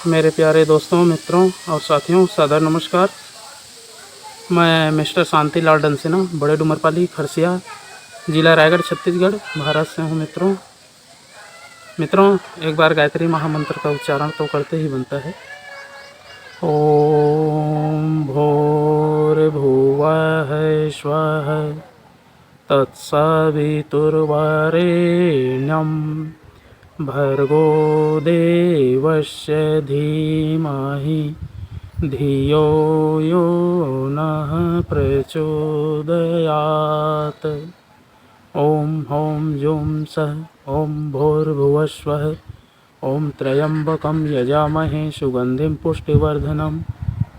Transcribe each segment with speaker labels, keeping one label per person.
Speaker 1: मेरे प्यारे दोस्तों, मित्रों और साथियों, सादर नमस्कार। मैं मिस्टर शांति लाल डंसिना, बड़े डुमरपाली, खरसिया, जिला रायगढ़, छत्तीसगढ़, भारत से हूँ। मित्रों, एक बार गायत्री महामंत्र का उच्चारण तो करते ही बनता है। ओम भूर्भुवः स्वः तत्सवितुर्वरेण्यं भर्गो देवस्य धीमहि धियो यो नः प्रचोदयात्। ओम ह्रौं जुं सः ओम भूर्भुवस्वः ओम त्र्यंबकं यजामहे सुगंधिं पुष्टिवर्धनम्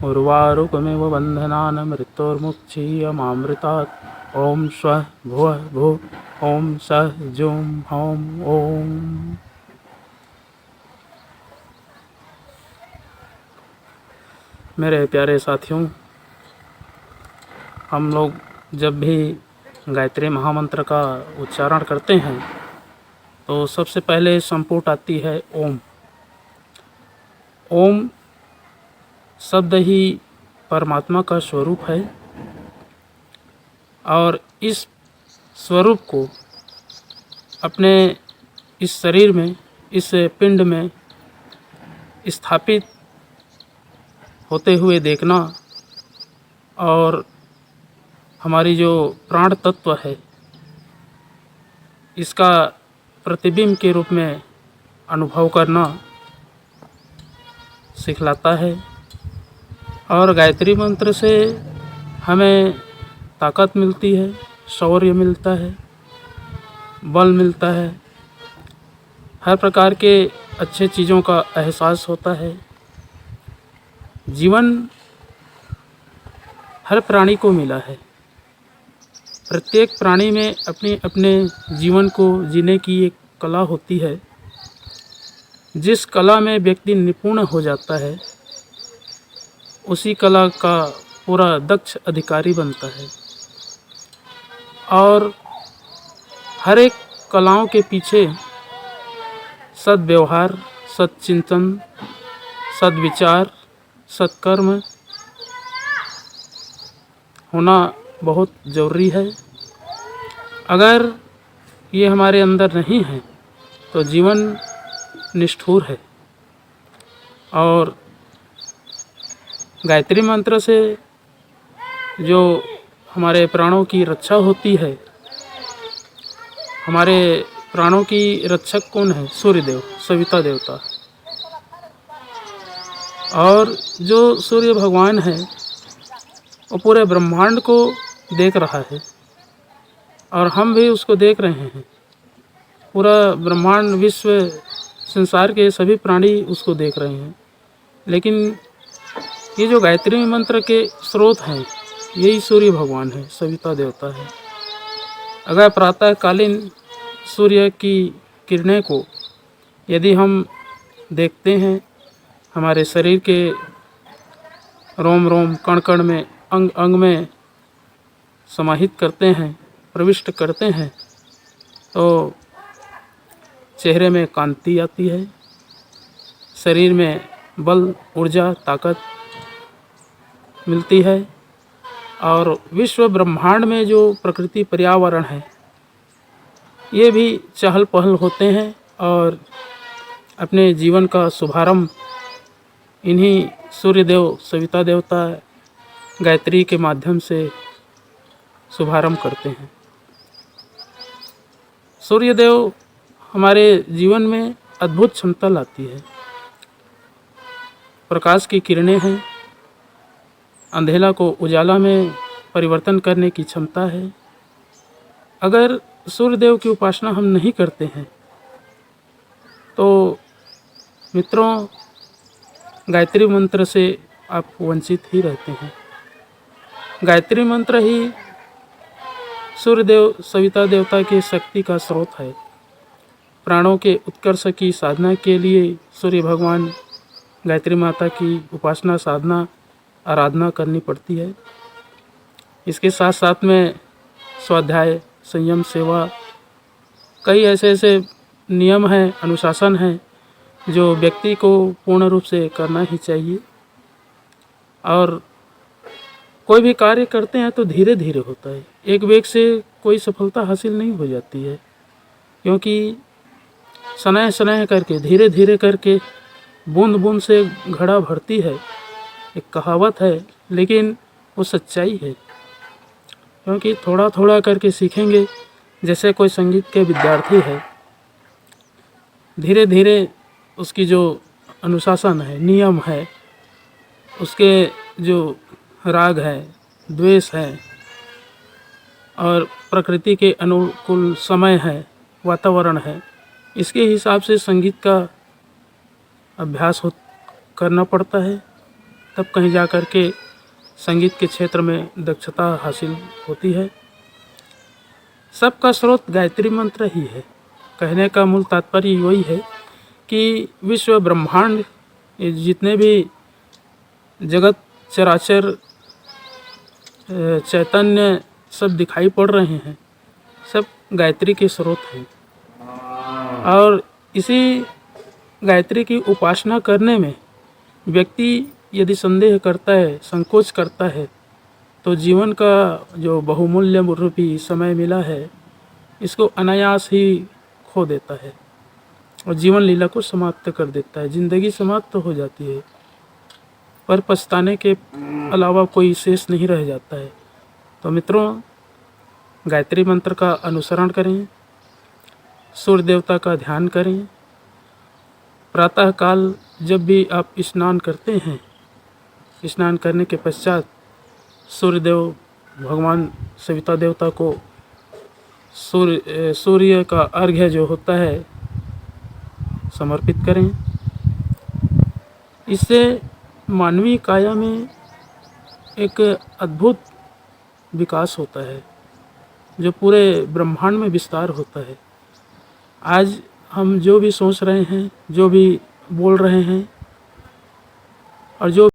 Speaker 1: उर्वारुकमिव बन्धनान् मृत्योर्मुक्षीयमामृतात्। ओम स्वः भुवः भुः ओम सः जुं ह्रौं ओम। मेरे प्यारे साथियों, हम लोग जब भी गायत्री महामंत्र का उच्चारण करते हैं तो सबसे पहले संपुट आती है ओम। ओम शब्द ही परमात्मा का स्वरूप है और इस स्वरूप को अपने इस शरीर में, इस पिंड में स्थापित होते हुए देखना और हमारी जो प्राण तत्व है इसका प्रतिबिंब के रूप में अनुभव करना सिखलाता है। और गायत्री मंत्र से हमें ताकत मिलती है, शौर्य मिलता है, बल मिलता है, हर प्रकार के अच्छे चीज़ों का एहसास होता है। जीवन हर प्राणी को मिला है। प्रत्येक प्राणी में अपने अपने जीवन को जीने की एक कला होती है। जिस कला में व्यक्ति निपुण हो जाता है उसी कला का पूरा दक्ष अधिकारी बनता है। और हर एक कलाओं के पीछे सद्व्यवहार, सच्चिंतन, सद्विचार, सत्कर्म होना बहुत ज़रूरी है। अगर ये हमारे अंदर नहीं है तो जीवन निष्ठुर है। और गायत्री मंत्र से जो हमारे प्राणों की रक्षा होती है, हमारे प्राणों की रक्षक कौन है? सूर्यदेव, सविता देवता। और जो सूर्य भगवान है वो पूरे ब्रह्मांड को देख रहा है और हम भी उसको देख रहे हैं। पूरा ब्रह्मांड, विश्व, संसार के सभी प्राणी उसको देख रहे हैं। लेकिन ये जो गायत्री मंत्र के स्रोत हैं यही सूर्य भगवान है, सविता देवता है। अगर प्रातःकालीन सूर्य की किरणें को यदि हम देखते हैं, हमारे शरीर के रोम रोम, कण कण में, अंग अंग में समाहित करते हैं, प्रविष्ट करते हैं, तो चेहरे में कांति आती है, शरीर में बल, ऊर्जा, ताकत मिलती है। और विश्व ब्रह्मांड में जो प्रकृति पर्यावरण है ये भी चहल पहल होते हैं और अपने जीवन का शुभारंभ इन्हीं सूर्यदेव, सविता देवता, गायत्री के माध्यम से शुभारंभ करते हैं। सूर्यदेव हमारे जीवन में अद्भुत क्षमता लाती है। प्रकाश की किरणें हैं, अंधेला को उजाला में परिवर्तन करने की क्षमता है। अगर सूर्यदेव की उपासना हम नहीं करते हैं तो मित्रों, गायत्री मंत्र से आप वंचित ही रहते हैं। गायत्री मंत्र ही सूर्यदेव, सविता देवता की शक्ति का स्रोत है। प्राणों के उत्कर्ष की साधना के लिए सूर्य भगवान, गायत्री माता की उपासना, साधना, आराधना करनी पड़ती है। इसके साथ साथ में स्वाध्याय, संयम, सेवा, कई ऐसे नियम हैं, अनुशासन हैं जो व्यक्ति को पूर्ण रूप से करना ही चाहिए। और कोई भी कार्य करते हैं तो धीरे धीरे होता है, एक वेग से कोई सफलता हासिल नहीं हो जाती है, क्योंकि सनह सनह करके धीरे धीरे करके बूंद बूंद से घड़ा भरती है, एक कहावत है, लेकिन वो सच्चाई है। क्योंकि थोड़ा थोड़ा करके सीखेंगे, जैसे कोई संगीत के विद्यार्थी है, धीरे धीरे उसकी जो अनुशासन है, नियम है, उसके जो राग है, द्वेष है और प्रकृति के अनुकूल समय है, वातावरण है, इसके हिसाब से संगीत का अभ्यास करना पड़ता है। तब कहीं जा कर के संगीत के क्षेत्र में दक्षता हासिल होती है। सबका स्रोत गायत्री मंत्र ही है। कहने का मूल तात्पर्य वही है कि विश्व ब्रह्मांड, ये जितने भी जगत चराचर चैतन्य सब दिखाई पड़ रहे हैं, सब गायत्री के स्रोत हैं। और इसी गायत्री की उपासना करने में व्यक्ति यदि संदेह करता है, संकोच करता है, तो जीवन का जो बहुमूल्य रूपी समय मिला है, इसको अनायास ही खो देता है और जीवन लीला को समाप्त कर देता है। जिंदगी समाप्त हो जाती है, पर पछताने के अलावा कोई शेष नहीं रह जाता है। तो मित्रों, गायत्री मंत्र का अनुसरण करें, सूर्य देवता का ध्यान करें। प्रातःकाल जब भी आप स्नान करते हैं, स्नान करने के पश्चात सूर्यदेव भगवान सविता देवता को सूर्य का अर्घ्य जो होता है समर्पित करें। इससे मानवीय काया में एक अद्भुत विकास होता है, जो पूरे ब्रह्मांड में विस्तार होता है। आज हम जो भी सोच रहे हैं, जो भी बोल रहे हैं और जो